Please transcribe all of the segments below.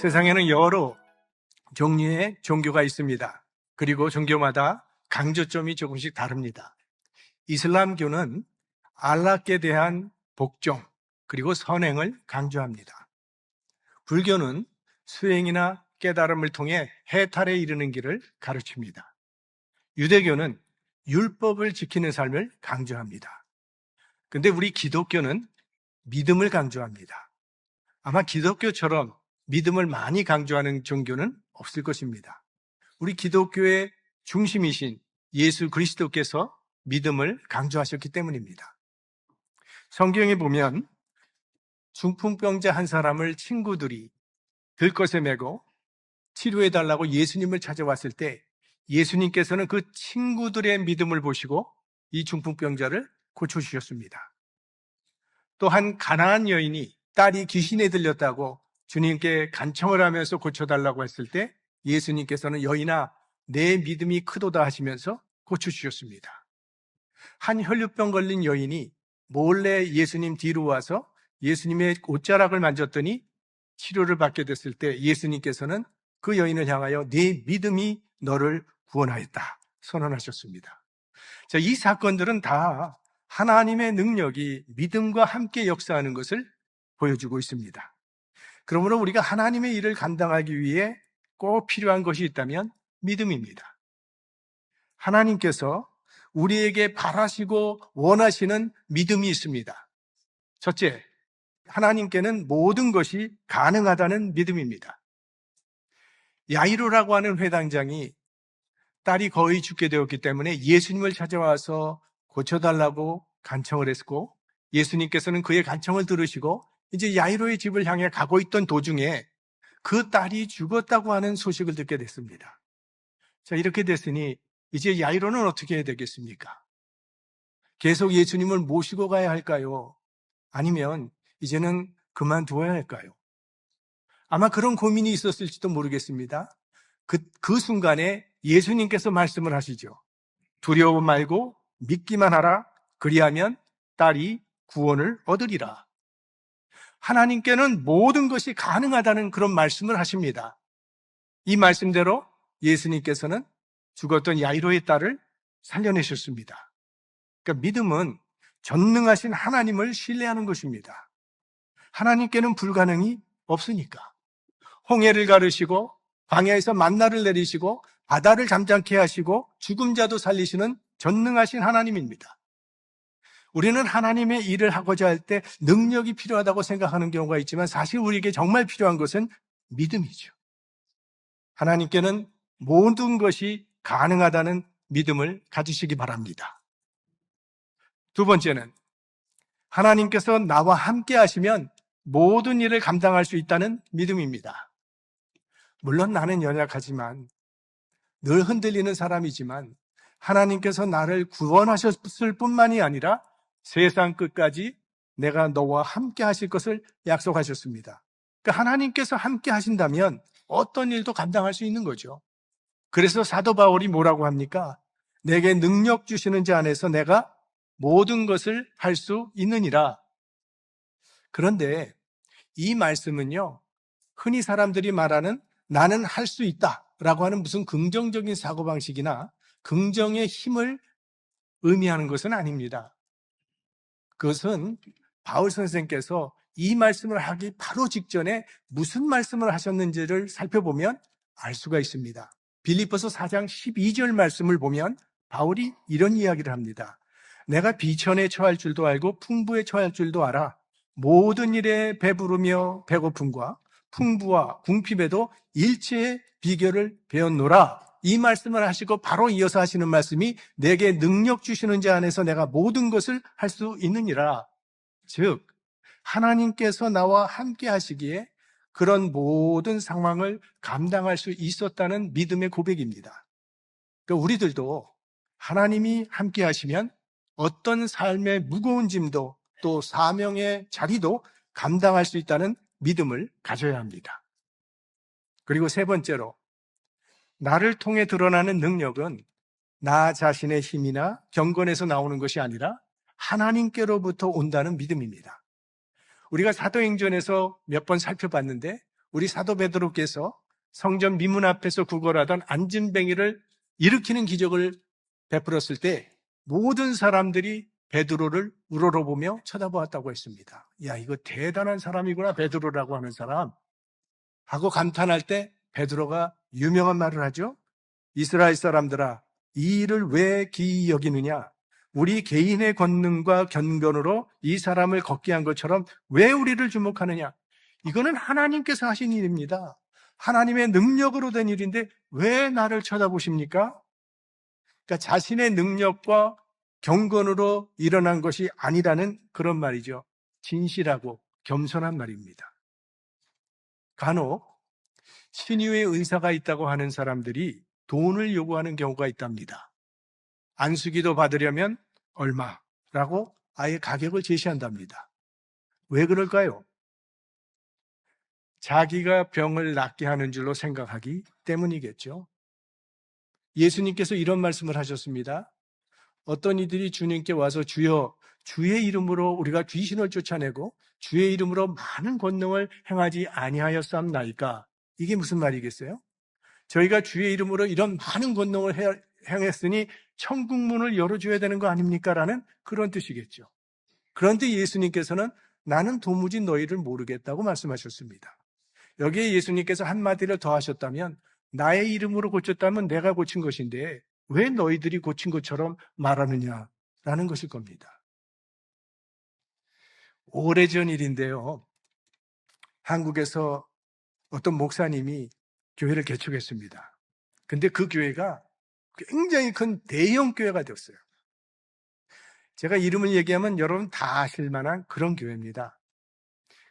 세상에는 여러 종류의 종교가 있습니다. 그리고 종교마다 강조점이 조금씩 다릅니다. 이슬람교는 알라께 대한 복종 그리고 선행을 강조합니다. 불교는 수행이나 깨달음을 통해 해탈에 이르는 길을 가르칩니다. 유대교는 율법을 지키는 삶을 강조합니다. 근데 우리 기독교는 믿음을 강조합니다. 아마 기독교처럼 믿음을 많이 강조하는 종교는 없을 것입니다. 우리 기독교의 중심이신 예수 그리스도께서 믿음을 강조하셨기 때문입니다. 성경에 보면 중풍병자 한 사람을 친구들이 들것에 메고 치료해달라고 예수님을 찾아왔을 때 예수님께서는 그 친구들의 믿음을 보시고 이 중풍병자를 고쳐주셨습니다. 또 한 가나안 여인이 딸이 귀신에 들렸다고 주님께 간청을 하면서 고쳐달라고 했을 때 예수님께서는 여인아 내 믿음이 크도다 하시면서 고쳐주셨습니다. 한 혈류병 걸린 여인이 몰래 예수님 뒤로 와서 예수님의 옷자락을 만졌더니 치료를 받게 됐을 때 예수님께서는 그 여인을 향하여 네 믿음이 너를 구원하였다 선언하셨습니다. 자, 이 사건들은 다 하나님의 능력이 믿음과 함께 역사하는 것을 보여주고 있습니다. 그러므로 우리가 하나님의 일을 감당하기 위해 꼭 필요한 것이 있다면 믿음입니다. 하나님께서 우리에게 바라시고 원하시는 믿음이 있습니다. 첫째, 하나님께는 모든 것이 가능하다는 믿음입니다. 야이로라고 하는 회당장이 딸이 거의 죽게 되었기 때문에 예수님을 찾아와서 고쳐달라고 간청을 했고 예수님께서는 그의 간청을 들으시고 이제 야이로의 집을 향해 가고 있던 도중에 그 딸이 죽었다고 하는 소식을 듣게 됐습니다. 자, 이렇게 됐으니 이제 야이로는 어떻게 해야 되겠습니까? 계속 예수님을 모시고 가야 할까요? 아니면 이제는 그만두어야 할까요? 아마 그런 고민이 있었을지도 모르겠습니다. 그 순간에 예수님께서 말씀을 하시죠. 두려워 말고 믿기만 하라. 그리하면 딸이 구원을 얻으리라. 하나님께는 모든 것이 가능하다는 그런 말씀을 하십니다. 이 말씀대로 예수님께서는 죽었던 야이로의 딸을 살려내셨습니다. 그러니까 믿음은 전능하신 하나님을 신뢰하는 것입니다. 하나님께는 불가능이 없으니까. 홍해를 가르시고 광야에서 만나를 내리시고 바다를 잠잠케 하시고 죽은 자도 살리시는 전능하신 하나님입니다. 우리는 하나님의 일을 하고자 할 때 능력이 필요하다고 생각하는 경우가 있지만 사실 우리에게 정말 필요한 것은 믿음이죠. 하나님께는 모든 것이 가능하다는 믿음을 가지시기 바랍니다. 두 번째는 하나님께서 나와 함께 하시면 모든 일을 감당할 수 있다는 믿음입니다. 물론 나는 연약하지만 늘 흔들리는 사람이지만 하나님께서 나를 구원하셨을 뿐만이 아니라 세상 끝까지 내가 너와 함께 하실 것을 약속하셨습니다. 그러니까 하나님께서 함께 하신다면 어떤 일도 감당할 수 있는 거죠. 그래서 사도 바울이 뭐라고 합니까? 내게 능력 주시는 자 안에서 내가 모든 것을 할 수 있느니라. 그런데 이 말씀은요, 흔히 사람들이 말하는 나는 할 수 있다라고 하는 무슨 긍정적인 사고방식이나 긍정의 힘을 의미하는 것은 아닙니다. 그것은 바울 선생께서 이 말씀을 하기 바로 직전에 무슨 말씀을 하셨는지를 살펴보면 알 수가 있습니다. 빌립보서 4장 12절 말씀을 보면 바울이 이런 이야기를 합니다. 내가 비천에 처할 줄도 알고 풍부에 처할 줄도 알아. 모든 일에 배부르며 배고픔과 풍부와 궁핍에도 일체의 비결을 배웠노라. 이 말씀을 하시고 바로 이어서 하시는 말씀이 내게 능력 주시는 자 안에서 내가 모든 것을 할 수 있느니라. 즉 하나님께서 나와 함께 하시기에 그런 모든 상황을 감당할 수 있었다는 믿음의 고백입니다. 그러니까 우리들도 하나님이 함께 하시면 어떤 삶의 무거운 짐도 또 사명의 자리도 감당할 수 있다는 믿음을 가져야 합니다. 그리고 세 번째로 나를 통해 드러나는 능력은 나 자신의 힘이나 경건에서 나오는 것이 아니라 하나님께로부터 온다는 믿음입니다. 우리가 사도행전에서 몇 번 살펴봤는데 우리 사도 베드로께서 성전 미문 앞에서 구걸하던 안진뱅이를 일으키는 기적을 베풀었을 때 모든 사람들이 베드로를 우러러보며 쳐다보았다고 했습니다. 야, 이거 대단한 사람이구나, 베드로라고 하는 사람 하고 감탄할 때 베드로가 유명한 말을 하죠. 이스라엘 사람들아, 이 일을 왜 기이 여기느냐? 우리 개인의 권능과 견건으로 이 사람을 걷게 한 것처럼 왜 우리를 주목하느냐? 이거는 하나님께서 하신 일입니다. 하나님의 능력으로 된 일인데 왜 나를 쳐다보십니까? 그러니까 자신의 능력과 경건으로 일어난 것이 아니라는 그런 말이죠. 진실하고 겸손한 말입니다. 간혹 신유의 의사가 있다고 하는 사람들이 돈을 요구하는 경우가 있답니다. 안수기도 받으려면 얼마라고 아예 가격을 제시한답니다. 왜 그럴까요? 자기가 병을 낫게 하는 줄로 생각하기 때문이겠죠. 예수님께서 이런 말씀을 하셨습니다. 어떤 이들이 주님께 와서 주여, 주의 이름으로 우리가 귀신을 쫓아내고 주의 이름으로 많은 권능을 행하지 아니하였사옵나이까? 이게 무슨 말이겠어요? 저희가 주의 이름으로 이런 많은 권능을 행했으니 천국 문을 열어줘야 되는 거 아닙니까? 라는 그런 뜻이겠죠. 그런데 예수님께서는 나는 도무지 너희를 모르겠다고 말씀하셨습니다. 여기에 예수님께서 한마디를 더 하셨다면 나의 이름으로 고쳤다면 내가 고친 것인데 왜 너희들이 고친 것처럼 말하느냐라는 것일 겁니다. 오래전 일인데요. 한국에서 어떤 목사님이 교회를 개척했습니다. 근데 그 교회가 굉장히 큰 대형 교회가 되었어요. 제가 이름을 얘기하면 여러분 다 아실 만한 그런 교회입니다.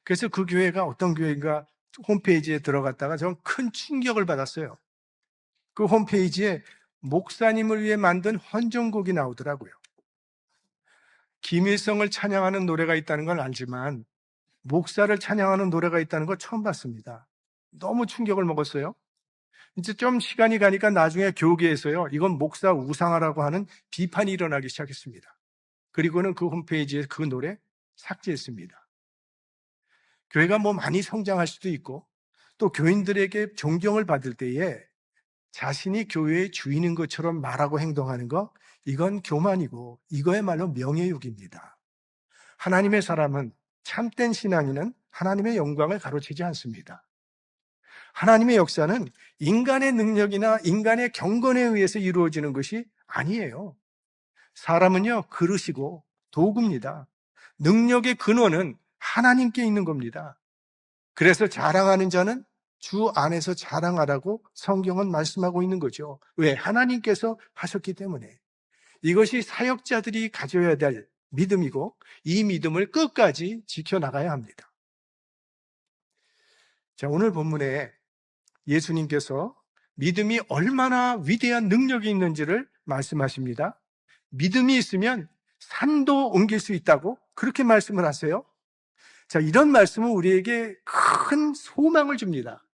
그래서 그 교회가 어떤 교회인가 홈페이지에 들어갔다가 저는 큰 충격을 받았어요. 그 홈페이지에 목사님을 위해 만든 헌정곡이 나오더라고요. 김일성을 찬양하는 노래가 있다는 걸 알지만 목사를 찬양하는 노래가 있다는 걸 처음 봤습니다. 너무 충격을 먹었어요. 이제 좀 시간이 가니까 나중에 교계에서요, 이건 목사 우상화라고 하는 비판이 일어나기 시작했습니다. 그리고는 그 홈페이지에 그 노래 삭제했습니다. 교회가 뭐 많이 성장할 수도 있고 또 교인들에게 존경을 받을 때에 자신이 교회의 주인인 것처럼 말하고 행동하는 것, 이건 교만이고 이거야말로 명예욕입니다. 하나님의 사람은, 참된 신앙인은 하나님의 영광을 가로채지 않습니다. 하나님의 역사는 인간의 능력이나 인간의 경건에 의해서 이루어지는 것이 아니에요. 사람은요, 그릇이고 도구입니다. 능력의 근원은 하나님께 있는 겁니다. 그래서 자랑하는 자는 주 안에서 자랑하라고 성경은 말씀하고 있는 거죠. 왜? 하나님께서 하셨기 때문에. 이것이 사역자들이 가져야 될 믿음이고 이 믿음을 끝까지 지켜나가야 합니다. 자, 오늘 본문에 예수님께서 믿음이 얼마나 위대한 능력이 있는지를 말씀하십니다. 믿음이 있으면 산도 옮길 수 있다고 그렇게 말씀을 하세요. 자, 이런 말씀은 우리에게 큰 소망을 줍니다.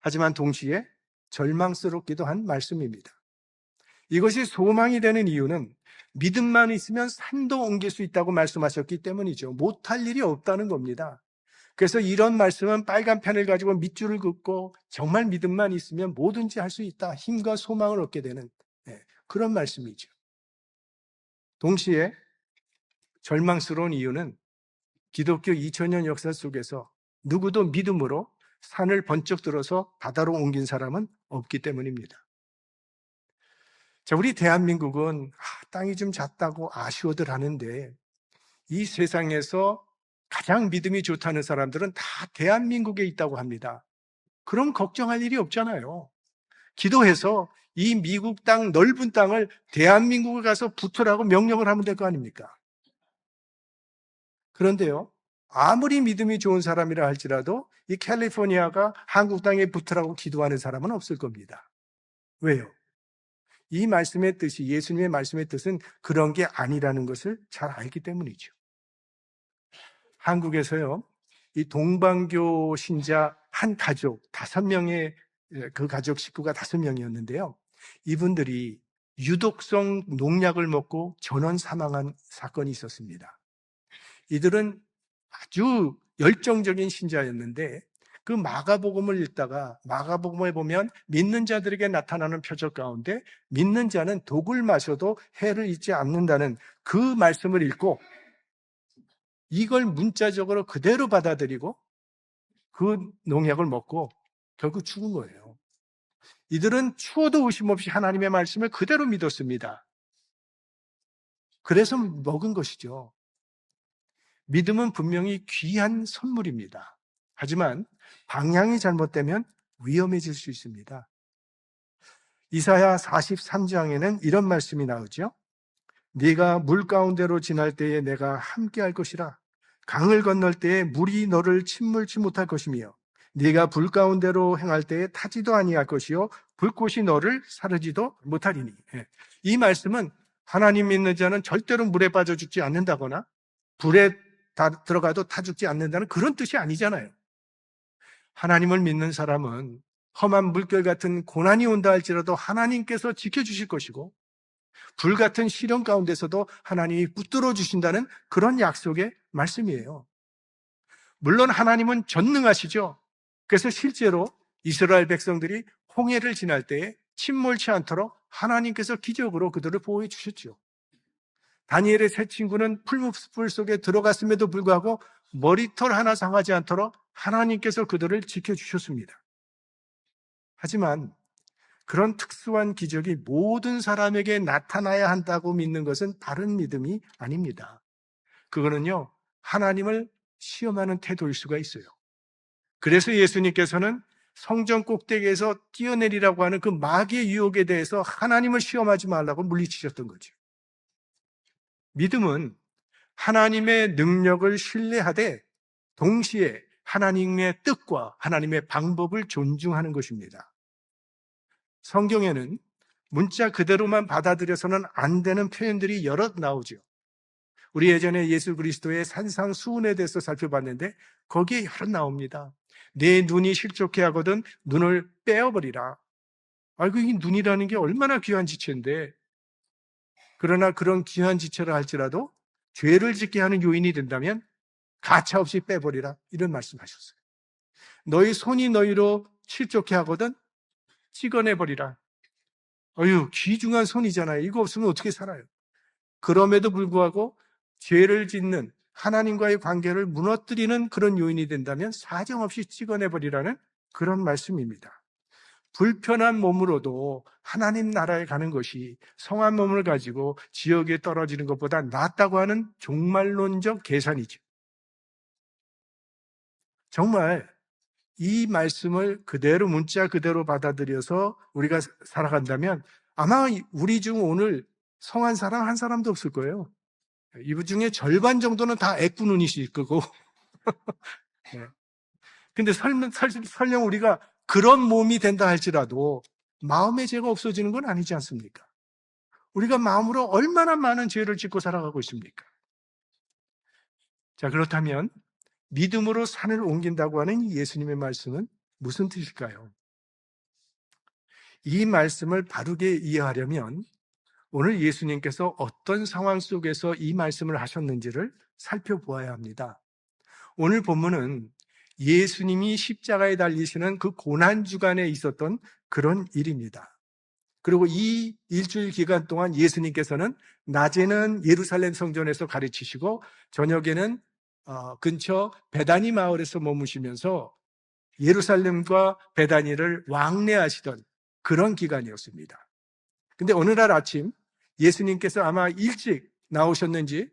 하지만 동시에 절망스럽기도 한 말씀입니다. 이것이 소망이 되는 이유는 믿음만 있으면 산도 옮길 수 있다고 말씀하셨기 때문이죠. 못할 일이 없다는 겁니다. 그래서 이런 말씀은 빨간 펜을 가지고 밑줄을 긋고 정말 믿음만 있으면 뭐든지 할 수 있다, 힘과 소망을 얻게 되는 그런 말씀이죠. 동시에 절망스러운 이유는 기독교 2000년 역사 속에서 누구도 믿음으로 산을 번쩍 들어서 바다로 옮긴 사람은 없기 때문입니다. 자, 우리 대한민국은 땅이 좀 작다고 아쉬워들 하는데 이 세상에서 가장 믿음이 좋다는 사람들은 다 대한민국에 있다고 합니다. 그럼 걱정할 일이 없잖아요. 기도해서 이 미국 땅, 넓은 땅을 대한민국에 가서 붙으라고 명령을 하면 될 거 아닙니까? 그런데요, 아무리 믿음이 좋은 사람이라 할지라도 이 캘리포니아가 한국 땅에 붙으라고 기도하는 사람은 없을 겁니다. 왜요? 이 말씀의 뜻이, 예수님의 말씀의 뜻은 그런 게 아니라는 것을 잘 알기 때문이죠. 한국에서요, 이 동방교 신자 한 가족 5명의, 그 가족 식구가 5명이었는데요. 이분들이 유독성 농약을 먹고 전원 사망한 사건이 있었습니다. 이들은 아주 열정적인 신자였는데 그 마가복음을 읽다가 마가복음에 보면 믿는 자들에게 나타나는 표적 가운데 믿는 자는 독을 마셔도 해를 잊지 않는다는 그 말씀을 읽고 이걸 문자적으로 그대로 받아들이고 그 농약을 먹고 결국 죽은 거예요. 이들은 추워도 의심 없이 하나님의 말씀을 그대로 믿었습니다. 그래서 먹은 것이죠. 믿음은 분명히 귀한 선물입니다. 하지만 방향이 잘못되면 위험해질 수 있습니다. 이사야 43장에는 이런 말씀이 나오죠. 네가 물 가운데로 지날 때에 내가 함께할 것이라. 강을 건널 때에 물이 너를 침몰치 못할 것이며 네가 불 가운데로 행할 때에 타지도 아니할 것이요 불꽃이 너를 사르지도 못하리니. 이 말씀은 하나님 믿는 자는 절대로 물에 빠져 죽지 않는다거나 불에 들어가도 타 죽지 않는다는 그런 뜻이 아니잖아요. 하나님을 믿는 사람은 험한 물결 같은 고난이 온다 할지라도 하나님께서 지켜주실 것이고 불 같은 시련 가운데서도 하나님이 붙들어 주신다는 그런 약속의 말씀이에요. 물론 하나님은 전능하시죠. 그래서 실제로 이스라엘 백성들이 홍해를 지날 때에 침몰치 않도록 하나님께서 기적으로 그들을 보호해 주셨죠. 다니엘의 세 친구는 풀무불 속에 들어갔음에도 불구하고 머리털 하나 상하지 않도록 하나님께서 그들을 지켜주셨습니다. 하지만 그런 특수한 기적이 모든 사람에게 나타나야 한다고 믿는 것은 바른 믿음이 아닙니다. 그거는요, 하나님을 시험하는 태도일 수가 있어요. 그래서 예수님께서는 성전 꼭대기에서 뛰어내리라고 하는 그 마귀의 유혹에 대해서 하나님을 시험하지 말라고 물리치셨던 거죠. 믿음은 하나님의 능력을 신뢰하되 동시에 하나님의 뜻과 하나님의 방법을 존중하는 것입니다. 성경에는 문자 그대로만 받아들여서는 안 되는 표현들이 여럿 나오죠. 우리 예전에 예수 그리스도의 산상수훈에 대해서 살펴봤는데 거기에 여럿 나옵니다. 내 눈이 실족해 하거든 눈을 빼어버리라. 아이고, 이 눈이라는 게 얼마나 귀한 지체인데, 그러나 그런 귀한 지체를 할지라도 죄를 짓게 하는 요인이 된다면 가차없이 빼버리라, 이런 말씀하셨어요. 너희 손이 너희로 실족해 하거든 찍어내버리라. 귀중한 손이잖아요. 이거 없으면 어떻게 살아요? 그럼에도 불구하고 죄를 짓는 하나님과의 관계를 무너뜨리는 그런 요인이 된다면 사정없이 찍어내버리라는 그런 말씀입니다. 불편한 몸으로도 하나님 나라에 가는 것이 성한 몸을 가지고 지옥에 떨어지는 것보다 낫다고 하는 종말론적 계산이죠. 정말 이 말씀을 그대로 문자 그대로 받아들여서 우리가 살아간다면 아마 우리 중 오늘 성한 사람 한 사람도 없을 거예요. 이분 중에 절반 정도는 다 애꾸눈이실 거고. 네. 근데 설령 우리가 그런 몸이 된다 할지라도 마음의 죄가 없어지는 건 아니지 않습니까? 우리가 마음으로 얼마나 많은 죄를 짓고 살아가고 있습니까? 자, 그렇다면 믿음으로 산을 옮긴다고 하는 예수님의 말씀은 무슨 뜻일까요? 이 말씀을 바르게 이해하려면 오늘 예수님께서 어떤 상황 속에서 이 말씀을 하셨는지를 살펴보아야 합니다. 오늘 본문은 예수님이 십자가에 달리시는 그 고난주간에 있었던 그런 일입니다. 그리고 이 일주일 기간 동안 예수님께서는 낮에는 예루살렘 성전에서 가르치시고 저녁에는 근처 베다니 마을에서 머무시면서 예루살렘과 베다니를 왕래하시던 그런 기간이었습니다. 근데 어느 날 아침 예수님께서 아마 일찍 나오셨는지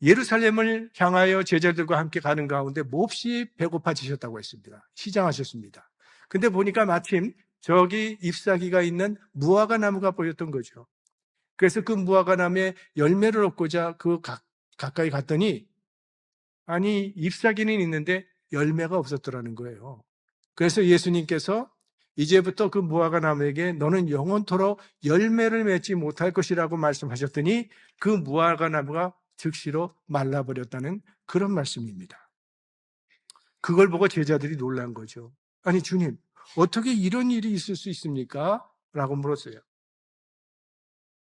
예루살렘을 향하여 제자들과 함께 가는 가운데 몹시 배고파지셨다고 했습니다. 시장하셨습니다. 근데 보니까 마침 저기 잎사귀가 있는 무화과 나무가 보였던 거죠. 그래서 그 무화과 나무에 열매를 얻고자 가까이 갔더니 아니, 잎사귀는 있는데 열매가 없었더라는 거예요. 그래서 예수님께서 이제부터 그 무화과 나무에게 너는 영원토록 열매를 맺지 못할 것이라고 말씀하셨더니 그 무화과 나무가 즉시로 말라버렸다는 그런 말씀입니다. 그걸 보고 제자들이 놀란 거죠. 아니, 주님, 어떻게 이런 일이 있을 수 있습니까? 라고 물었어요.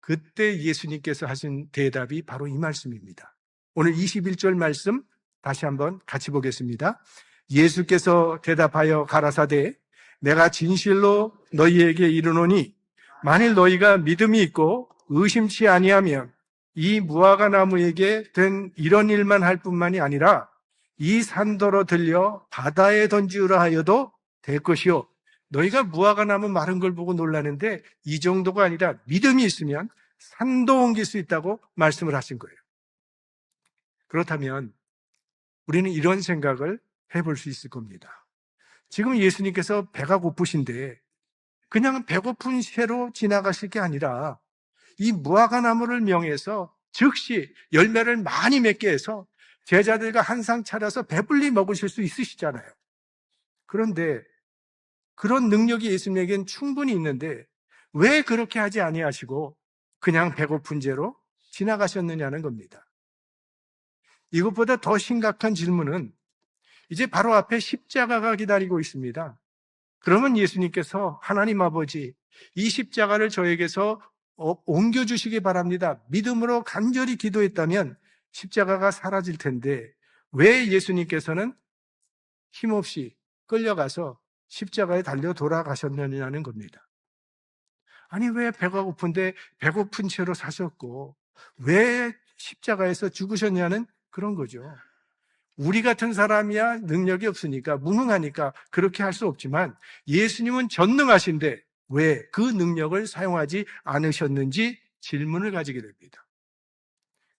그때 예수님께서 하신 대답이 바로 이 말씀입니다. 오늘 21절 말씀 다시 한번 같이 보겠습니다. 예수께서 대답하여 가라사대 내가 진실로 너희에게 이르노니 만일 너희가 믿음이 있고 의심치 아니하면 이 무화과 나무에게 된 이런 일만 할 뿐만이 아니라 이 산더러 들려 바다에 던지우라 하여도 될 것이요. 너희가 무화과 나무 마른 걸 보고 놀라는데 이 정도가 아니라 믿음이 있으면 산도 옮길 수 있다고 말씀을 하신 거예요. 그렇다면 우리는 이런 생각을 해볼 수 있을 겁니다. 지금 예수님께서 배가 고프신데 그냥 배고픈 채로 지나가실 게 아니라 이 무화과 나무를 명해서 즉시 열매를 많이 맺게 해서 제자들과 한 상 차려서 배불리 먹으실 수 있으시잖아요. 그런데 그런 능력이 예수님에겐 충분히 있는데 왜 그렇게 하지 아니하시고 그냥 배고픈 채로 지나가셨느냐는 겁니다. 이것보다 더 심각한 질문은 이제 바로 앞에 십자가가 기다리고 있습니다. 그러면 예수님께서 하나님 아버지, 이 십자가를 저에게서 옮겨주시기 바랍니다. 믿음으로 간절히 기도했다면 십자가가 사라질 텐데 왜 예수님께서는 힘없이 끌려가서 십자가에 달려 돌아가셨느냐는 겁니다. 아니 왜 배가 고픈데 배고픈 채로 사셨고 왜 십자가에서 죽으셨냐는 그런 거죠. 우리 같은 사람이야 능력이 없으니까 무능하니까 그렇게 할 수 없지만 예수님은 전능하신데 왜 그 능력을 사용하지 않으셨는지 질문을 가지게 됩니다.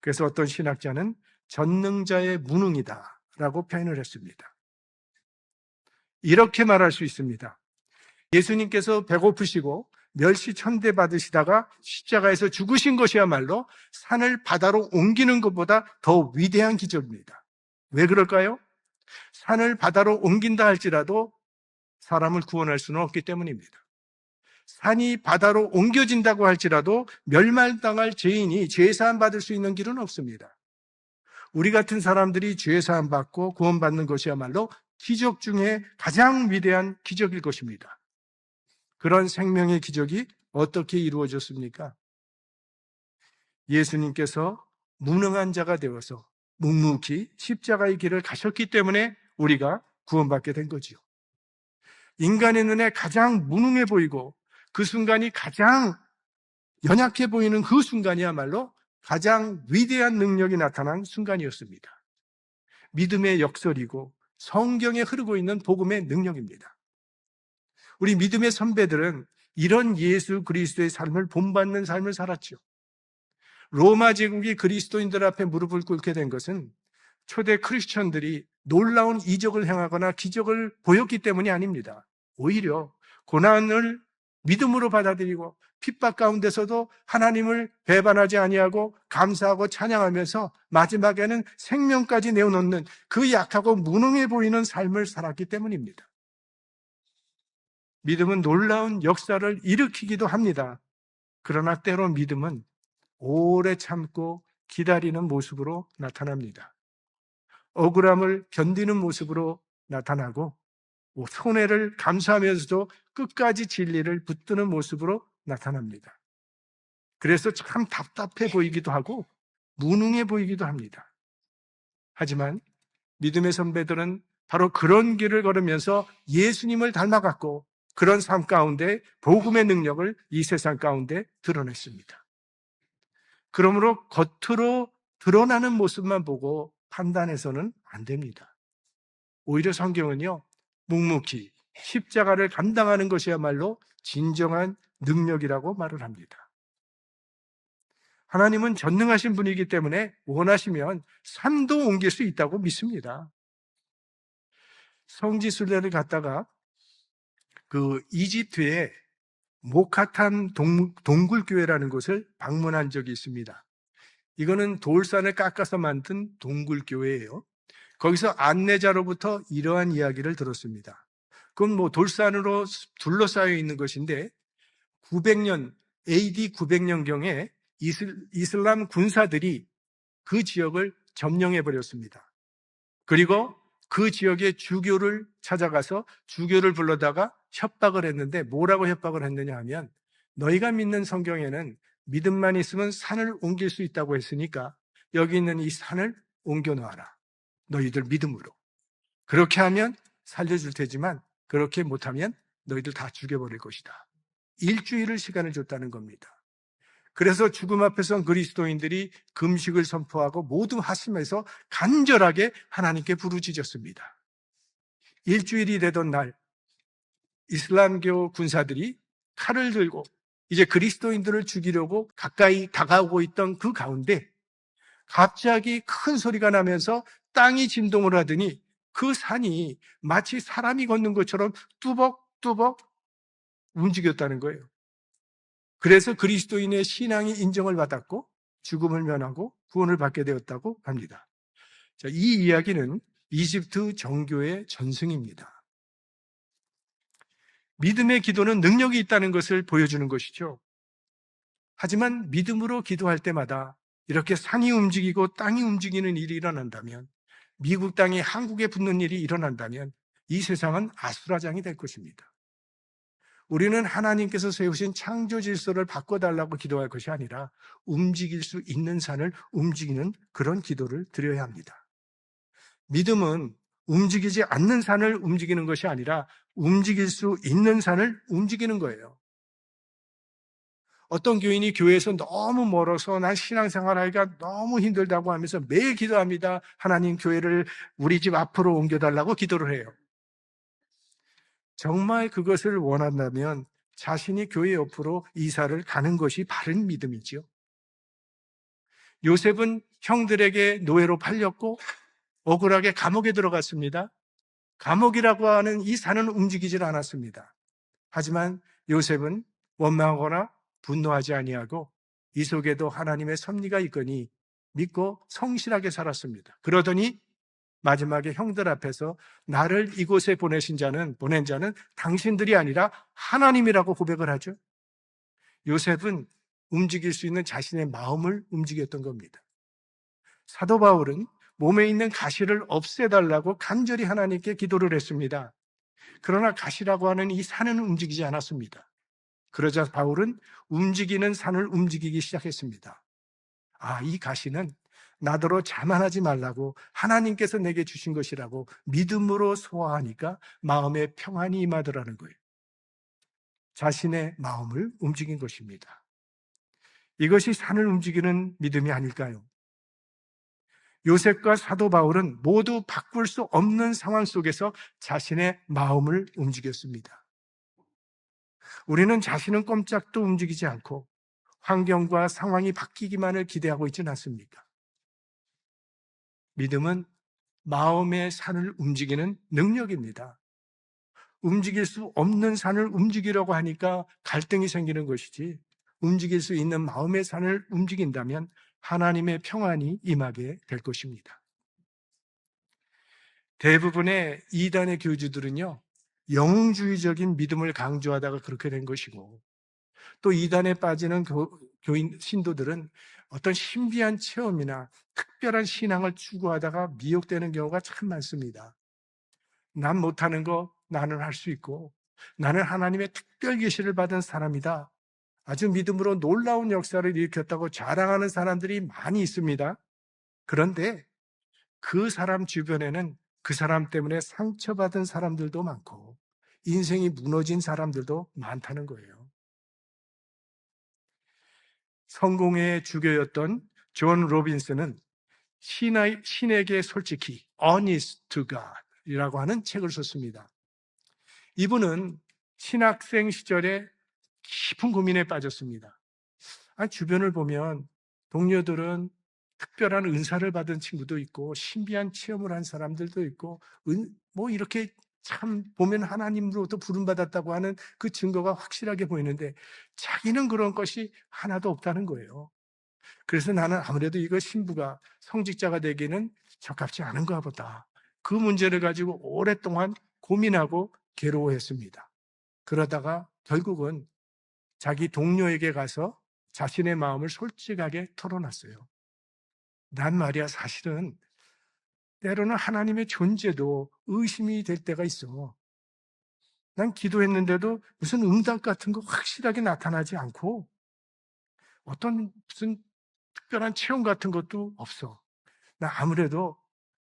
그래서 어떤 신학자는 전능자의 무능이다라고 표현을 했습니다. 이렇게 말할 수 있습니다. 예수님께서 배고프시고 멸시천대 받으시다가 십자가에서 죽으신 것이야말로 산을 바다로 옮기는 것보다 더 위대한 기적입니다. 왜 그럴까요? 산을 바다로 옮긴다 할지라도 사람을 구원할 수는 없기 때문입니다. 산이 바다로 옮겨진다고 할지라도 멸망당할 죄인이 죄사함 받을 수 있는 길은 없습니다. 우리 같은 사람들이 죄사함 받고 구원받는 것이야말로 기적 중에 가장 위대한 기적일 것입니다. 그런 생명의 기적이 어떻게 이루어졌습니까? 예수님께서 무능한 자가 되어서 묵묵히 십자가의 길을 가셨기 때문에 우리가 구원받게 된 거지요. 인간의 눈에 가장 무능해 보이고 그 순간이 가장 연약해 보이는 그 순간이야말로 가장 위대한 능력이 나타난 순간이었습니다. 믿음의 역설이고 성경에 흐르고 있는 복음의 능력입니다. 우리 믿음의 선배들은 이런 예수 그리스도의 삶을 본받는 삶을 살았죠. 로마 제국이 그리스도인들 앞에 무릎을 꿇게 된 것은 초대 크리스천들이 놀라운 이적을 행하거나 기적을 보였기 때문이 아닙니다. 오히려 고난을 믿음으로 받아들이고 핍박 가운데서도 하나님을 배반하지 아니하고 감사하고 찬양하면서 마지막에는 생명까지 내어놓는 그 약하고 무능해 보이는 삶을 살았기 때문입니다. 믿음은 놀라운 역사를 일으키기도 합니다. 그러나 때로 믿음은 오래 참고 기다리는 모습으로 나타납니다. 억울함을 견디는 모습으로 나타나고 손해를 감수하면서도 끝까지 진리를 붙드는 모습으로 나타납니다. 그래서 참 답답해 보이기도 하고 무능해 보이기도 합니다. 하지만 믿음의 선배들은 바로 그런 길을 걸으면서 예수님을 닮아갔고 그런 삶 가운데 복음의 능력을 이 세상 가운데 드러냈습니다. 그러므로 겉으로 드러나는 모습만 보고 판단해서는 안 됩니다. 오히려 성경은요, 묵묵히 십자가를 감당하는 것이야말로 진정한 능력이라고 말을 합니다. 하나님은 전능하신 분이기 때문에 원하시면 산도 옮길 수 있다고 믿습니다. 성지순례를 갔다가 그 이집트의 모카탄 동굴교회라는 곳을 방문한 적이 있습니다. 이거는 돌산을 깎아서 만든 동굴교회예요. 거기서 안내자로부터 이러한 이야기를 들었습니다. 그건 돌산으로 둘러싸여 있는 것인데 900년, AD 900년경에 이슬람 군사들이 그 지역을 점령해 버렸습니다. 그리고 그 지역의 주교를 찾아가서 주교를 불러다가 협박을 했는데 뭐라고 협박을 했느냐 하면 너희가 믿는 성경에는 믿음만 있으면 산을 옮길 수 있다고 했으니까 여기 있는 이 산을 옮겨 놓아라. 너희들 믿음으로. 그렇게 하면 살려줄 테지만 그렇게 못하면 너희들 다 죽여버릴 것이다. 일주일을 시간을 줬다는 겁니다. 그래서 죽음 앞에선 그리스도인들이 금식을 선포하고 모두 하심에서 간절하게 하나님께 부르짖었습니다. 일주일이 되던 날 이슬람교 군사들이 칼을 들고 이제 그리스도인들을 죽이려고 가까이 다가오고 있던 그 가운데 갑자기 큰 소리가 나면서 땅이 진동을 하더니 그 산이 마치 사람이 걷는 것처럼 뚜벅뚜벅 움직였다는 거예요. 그래서 그리스도인의 신앙이 인정을 받았고 죽음을 면하고 구원을 받게 되었다고 합니다. 자, 이 이야기는 이집트 정교의 전승입니다. 믿음의 기도는 능력이 있다는 것을 보여주는 것이죠. 하지만 믿음으로 기도할 때마다 이렇게 산이 움직이고 땅이 움직이는 일이 일어난다면, 미국 땅이 한국에 붙는 일이 일어난다면 이 세상은 아수라장이 될 것입니다. 우리는 하나님께서 세우신 창조 질서를 바꿔달라고 기도할 것이 아니라 움직일 수 있는 산을 움직이는 그런 기도를 드려야 합니다. 믿음은 움직이지 않는 산을 움직이는 것이 아니라 움직일 수 있는 산을 움직이는 거예요. 어떤 교인이 교회에서 너무 멀어서 난 신앙생활하기가 너무 힘들다고 하면서 매일 기도합니다. 하나님 교회를 우리 집 앞으로 옮겨달라고 기도를 해요. 정말 그것을 원한다면 자신이 교회 옆으로 이사를 가는 것이 바른 믿음이죠. 요셉은 형들에게 노예로 팔렸고 억울하게 감옥에 들어갔습니다. 감옥이라고 하는 이 산은 움직이질 않았습니다. 하지만 요셉은 원망하거나 분노하지 아니하고 이 속에도 하나님의 섭리가 있거니 믿고 성실하게 살았습니다. 그러더니 마지막에 형들 앞에서 나를 이곳에 보낸 자는 당신들이 아니라 하나님이라고 고백을 하죠. 요셉은 움직일 수 있는 자신의 마음을 움직였던 겁니다. 사도 바울은 몸에 있는 가시를 없애달라고 간절히 하나님께 기도를 했습니다. 그러나 가시라고 하는 이 산은 움직이지 않았습니다. 그러자 바울은 움직이는 산을 움직이기 시작했습니다. 이 가시는 나더러 자만하지 말라고 하나님께서 내게 주신 것이라고 믿음으로 소화하니까 마음에 평안이 임하더라는 거예요. 자신의 마음을 움직인 것입니다. 이것이 산을 움직이는 믿음이 아닐까요? 요셉과 사도 바울은 모두 바꿀 수 없는 상황 속에서 자신의 마음을 움직였습니다. 우리는 자신은 꼼짝도 움직이지 않고 환경과 상황이 바뀌기만을 기대하고 있지는 않습니까? 믿음은 마음의 산을 움직이는 능력입니다. 움직일 수 없는 산을 움직이려고 하니까 갈등이 생기는 것이지, 움직일 수 있는 마음의 산을 움직인다면 하나님의 평안이 임하게 될 것입니다. 대부분의 이단의 교주들은요, 영웅주의적인 믿음을 강조하다가 그렇게 된 것이고, 또 이단에 빠지는 교인 신도들은 어떤 신비한 체험이나 특별한 신앙을 추구하다가 미혹되는 경우가 참 많습니다. 난 못하는 거 나는 할 수 있고, 나는 하나님의 특별 계시를 받은 사람이다. 아주 믿음으로 놀라운 역사를 일으켰다고 자랑하는 사람들이 많이 있습니다. 그런데 그 사람 주변에는 그 사람 때문에 상처받은 사람들도 많고 인생이 무너진 사람들도 많다는 거예요. 성공의 주교였던 존 로빈슨은 신에게 솔직히 Honest to God 이라고 하는 책을 썼습니다. 이분은 신학생 시절에 깊은 고민에 빠졌습니다. 주변을 보면 동료들은 특별한 은사를 받은 친구도 있고 신비한 체험을 한 사람들도 있고 이렇게 참 보면 하나님으로부터 부름받았다고 하는 그 증거가 확실하게 보이는데 자기는 그런 것이 하나도 없다는 거예요. 그래서 나는 아무래도 이거 신부가 성직자가 되기는 적합지 않은가 보다. 그 문제를 가지고 오랫동안 고민하고 괴로워했습니다. 그러다가 결국은 자기 동료에게 가서 자신의 마음을 솔직하게 털어놨어요. 난 말이야 사실은 때로는 하나님의 존재도 의심이 될 때가 있어. 난 기도했는데도 무슨 응답 같은 거 확실하게 나타나지 않고 어떤 무슨 특별한 체험 같은 것도 없어. 나 아무래도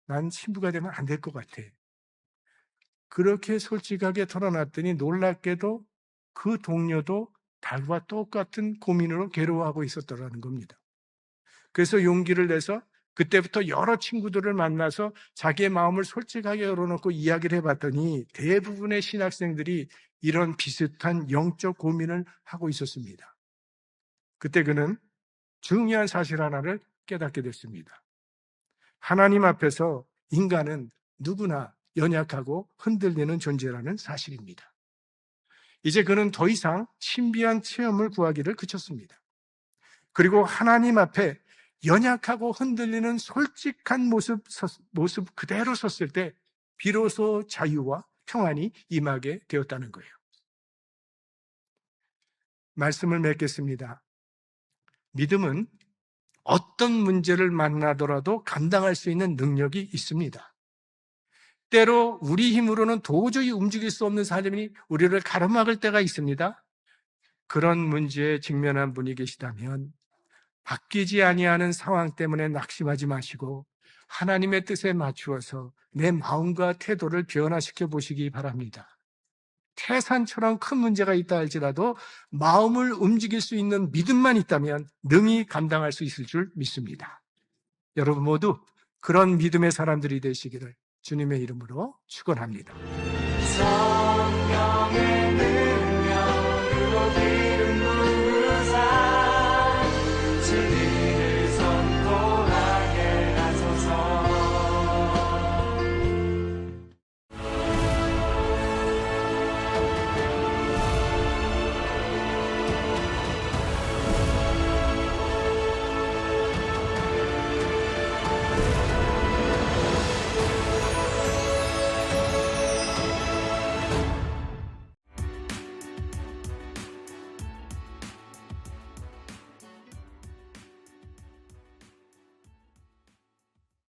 난 신부가 되면 안 될 것 같아. 그렇게 솔직하게 털어놨더니 놀랍게도 그 동료도 달과 똑같은 고민으로 괴로워하고 있었더라는 겁니다. 그래서 용기를 내서 그때부터 여러 친구들을 만나서 자기의 마음을 솔직하게 열어놓고 이야기를 해봤더니 대부분의 신학생들이 이런 비슷한 영적 고민을 하고 있었습니다. 그때 그는 중요한 사실 하나를 깨닫게 됐습니다. 하나님 앞에서 인간은 누구나 연약하고 흔들리는 존재라는 사실입니다. 이제 그는 더 이상 신비한 체험을 구하기를 그쳤습니다. 그리고 하나님 앞에 연약하고 흔들리는 솔직한 모습 그대로 섰을 때 비로소 자유와 평안이 임하게 되었다는 거예요. 말씀을 맺겠습니다. 믿음은 어떤 문제를 만나더라도 감당할 수 있는 능력이 있습니다. 때로 우리 힘으로는 도저히 움직일 수 없는 사람이 우리를 가로막을 때가 있습니다. 그런 문제에 직면한 분이 계시다면 바뀌지 아니하는 상황 때문에 낙심하지 마시고 하나님의 뜻에 맞추어서 내 마음과 태도를 변화시켜 보시기 바랍니다. 태산처럼 큰 문제가 있다 할지라도 마음을 움직일 수 있는 믿음만 있다면 능히 감당할 수 있을 줄 믿습니다. 여러분 모두 그런 믿음의 사람들이 되시기를 주님의 이름으로 축원합니다. 성령의